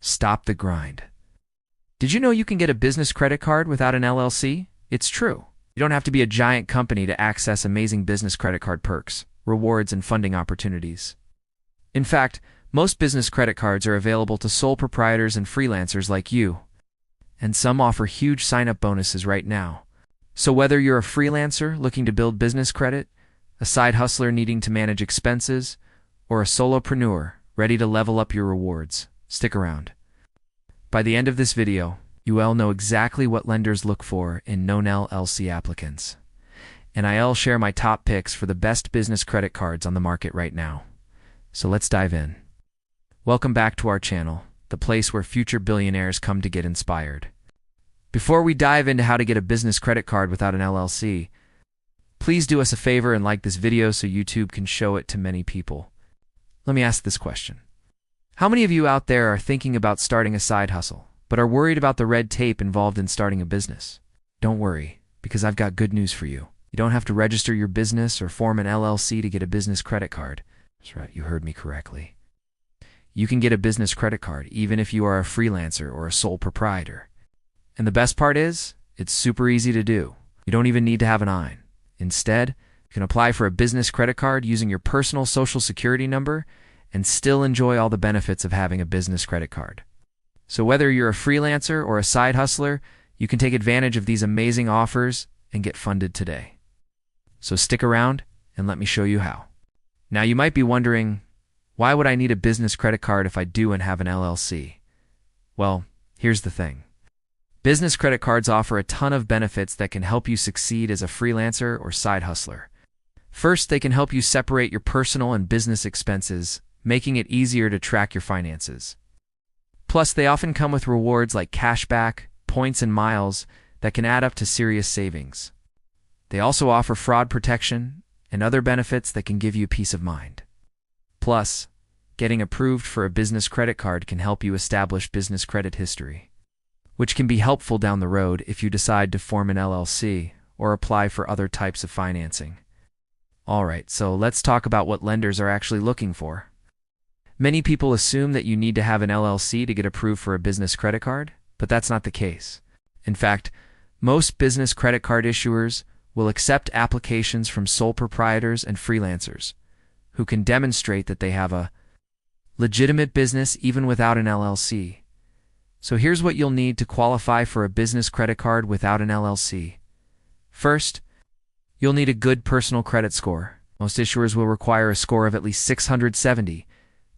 Stop the grind. Did you know you can get a business credit card without an LLC? It's true. You don't have to be a giant company to access amazing business credit card perks, rewards, and funding opportunities. In fact, most business credit cards are available to sole proprietors and freelancers like you, and some offer huge sign-up bonuses right now. So whether you're a freelancer looking to build business credit, a side hustler needing to manage expenses, or a solopreneur ready to level up your rewards, stick around. By the end of this video, you will know exactly what lenders look for in non-LLC applicants. And I'll share my top picks for the best business credit cards on the market right now. So let's dive in. Welcome back to our channel, the place where future billionaires come to get inspired. Before we dive into how to get a business credit card without an LLC, please do us a favor and like this video so YouTube can show it to many people. Let me ask this question. How many of you out there are thinking about starting a side hustle, but are worried about the red tape involved in starting a business? Don't worry, because I've got good news for you. You don't have to register your business or form an LLC to get a business credit card. That's right, you heard me correctly. You can get a business credit card even if you are a freelancer or a sole proprietor. And the best part is, it's super easy to do. You don't even need to have an IN. Instead, you can apply for a business credit card using your personal social security number and still enjoy all the benefits of having a business credit card. So whether you're a freelancer or a side hustler, you can take advantage of these amazing offers and get funded today. So stick around and let me show you how. Now you might be wondering, why would I need a business credit card if I do and have an LLC? Well, here's the thing. Business credit cards offer a ton of benefits that can help you succeed as a freelancer or side hustler. First, they can help you separate your personal and business expenses, making it easier to track your finances. Plus, they often come with rewards like cashback, points, and miles that can add up to serious savings. They also offer fraud protection and other benefits that can give you peace of mind. Plus, getting approved for a business credit card can help you establish business credit history, which can be helpful down the road if you decide to form an LLC or apply for other types of financing. Alright, so let's talk about what lenders are actually looking for. Many people assume that you need to have an LLC to get approved for a business credit card, but that's not the case. In fact, most business credit card issuers will accept applications from sole proprietors and freelancers who can demonstrate that they have a legitimate business even without an LLC. So here's what you'll need to qualify for a business credit card without an LLC. First, you'll need a good personal credit score. Most issuers will require a score of at least 670,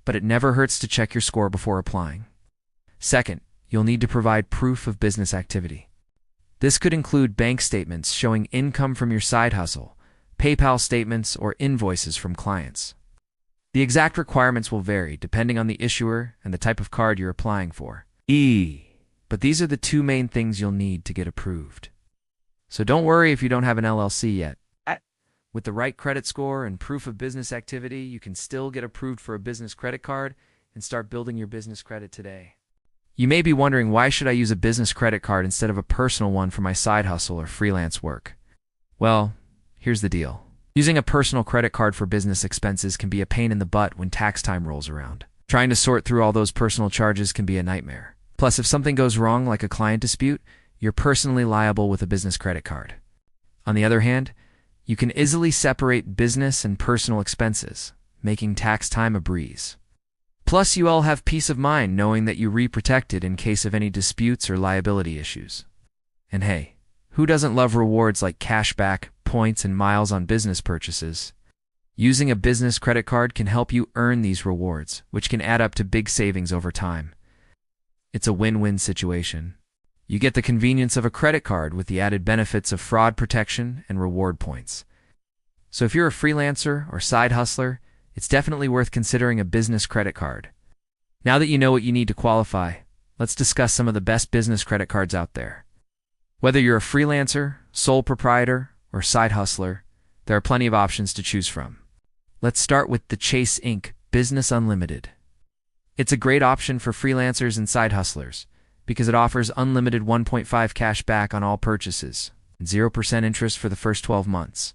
but it never hurts to check your score before applying. Second, you'll need to provide proof of business activity. This could include bank statements showing income from your side hustle, PayPal statements, or invoices from clients. The exact requirements will vary depending on the issuer and the type of card you're applying for. But these are the two main things you'll need to get approved. So don't worry if you don't have an LLC yet. With the right credit score and proof of business activity, you can still get approved for a business credit card and start building your business credit today. You may be wondering, why should I use a business credit card instead of a personal one for my side hustle or freelance work? Well, here's the deal. Using a personal credit card for business expenses can be a pain in the butt when tax time rolls around. Trying to sort through all those personal charges can be a nightmare. Plus, if something goes wrong, like a client dispute, you're personally liable with a business credit card. On the other hand, you can easily separate business and personal expenses, making tax time a breeze. Plus, you all have peace of mind knowing that you're protected in case of any disputes or liability issues. And hey, who doesn't love rewards like cashback, points, and miles on business purchases? Using a business credit card can help you earn these rewards, which can add up to big savings over time. It's a win-win situation. You get the convenience of a credit card with the added benefits of fraud protection and reward points. So if you're a freelancer or side hustler, it's definitely worth considering a business credit card. Now that you know what you need to qualify, let's discuss some of the best business credit cards out there. Whether you're a freelancer, sole proprietor, or side hustler, there are plenty of options to choose from. Let's start with the Chase Inc. Business Unlimited. It's a great option for freelancers and side hustlers because it offers unlimited 1.5 cash back on all purchases and 0% interest for the first 12 months.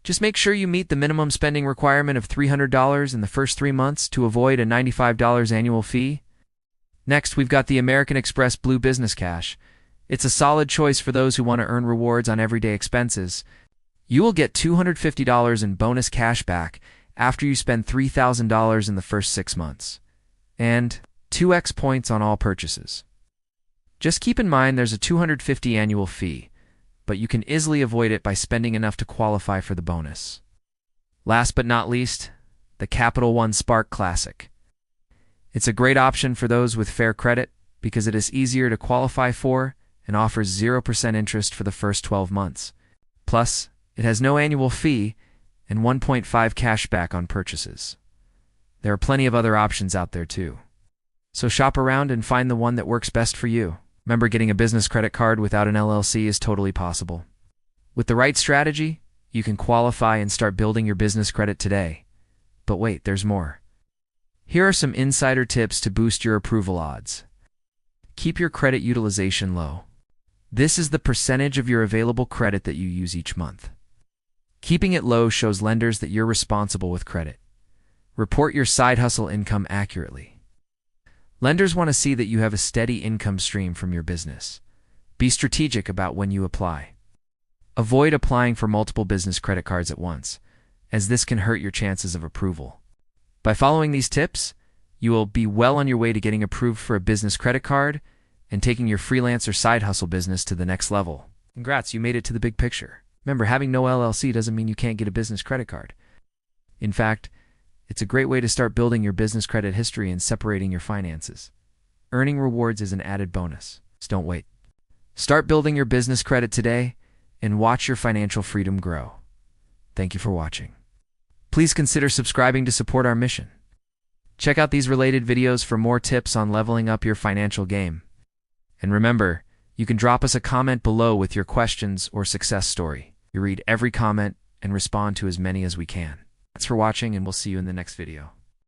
Just make sure you meet the minimum spending requirement of $300 in the first 3 months to avoid a $95 annual fee. Next, we've got the American Express Blue Business Cash. It's a solid choice for those who want to earn rewards on everyday expenses. You will get $250 in bonus cash back after you spend $3,000 in the first 6 months, and 2x points on all purchases. Just keep in mind there's a $250 annual fee, but you can easily avoid it by spending enough to qualify for the bonus. Last but not least, the Capital One Spark Classic. It's a great option for those with fair credit because it is easier to qualify for and offers 0% interest for the first 12 months. Plus, it has no annual fee and 1.5 cash back on purchases. There are plenty of other options out there too. So shop around and find the one that works best for you. Remember, getting a business credit card without an LLC is totally possible. With the right strategy, you can qualify and start building your business credit today. But wait, there's more. Here are some insider tips to boost your approval odds. Keep your credit utilization low. This is the percentage of your available credit that you use each month. Keeping it low shows lenders that you're responsible with credit. Report your side hustle income accurately. Lenders want to see that you have a steady income stream from your business. Be strategic about when you apply. Avoid applying for multiple business credit cards at once, as this can hurt your chances of approval. By following these tips, you will be well on your way to getting approved for a business credit card and taking your freelancer side hustle business to the next level. Congrats, you made it to the big picture. Remember, having no LLC doesn't mean you can't get a business credit card. In fact, it's a great way to start building your business credit history and separating your finances. Earning rewards is an added bonus, so don't wait. Start building your business credit today and watch your financial freedom grow. Thank you for watching. Please consider subscribing to support our mission. Check out these related videos for more tips on leveling up your financial game. And remember, you can drop us a comment below with your questions or success story. We read every comment and respond to as many as we can. Thanks for watching, and we'll see you in the next video.